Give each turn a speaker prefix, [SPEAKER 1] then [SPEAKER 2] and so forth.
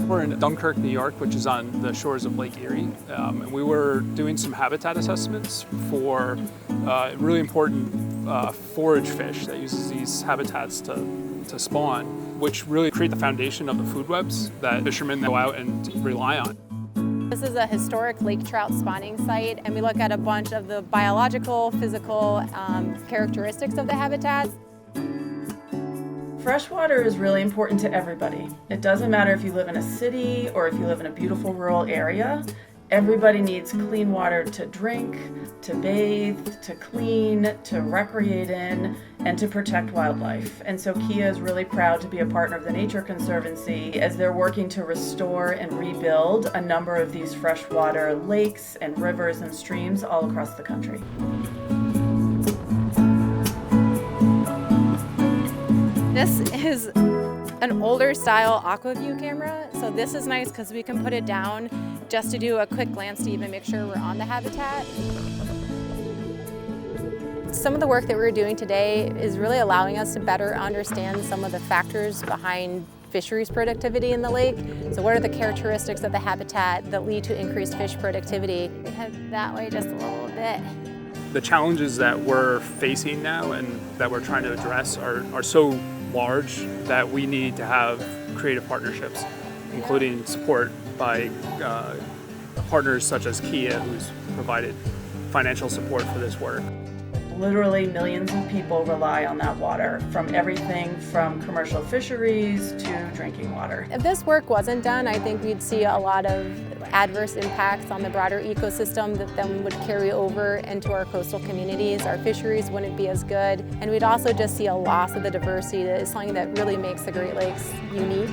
[SPEAKER 1] We're in Dunkirk, New York, which is on the shores of Lake Erie. And we were doing some habitat assessments for really important forage fish that uses these habitats to spawn, which really create the foundation of the food webs that fishermen go out and rely on.
[SPEAKER 2] This is a historic lake trout spawning site, and we look at a bunch of the biological, physical characteristics of the habitats.
[SPEAKER 3] Freshwater is really important to everybody. It doesn't matter if you live in a city or if you live in a beautiful rural area. Everybody needs clean water to drink, to bathe, to clean, to recreate in, and to protect wildlife. And so Kia is really proud to be a partner of the Nature Conservancy as they're working to restore and rebuild a number of these freshwater lakes and rivers and streams all across the country.
[SPEAKER 2] This is an older style AquaView camera, so this is nice because we can put it down just to do a quick glance to even make sure we're on the habitat. Some of the work that we're doing today is really allowing us to better understand some of the factors behind fisheries productivity in the lake. So what are the characteristics of the habitat that lead to increased fish productivity? Head that way just a little bit.
[SPEAKER 1] The challenges that we're facing now and that we're trying to address are so large that we need to have creative partnerships, including support by partners such as Kia, who's provided financial support for this work.
[SPEAKER 3] Literally millions of people rely on that water, from everything from commercial fisheries to drinking water.
[SPEAKER 2] If this work wasn't done, I think we'd see a lot of adverse impacts on the broader ecosystem that then would carry over into our coastal communities. Our fisheries wouldn't be as good, and we'd also just see a loss of the diversity that is something that really makes the Great Lakes unique.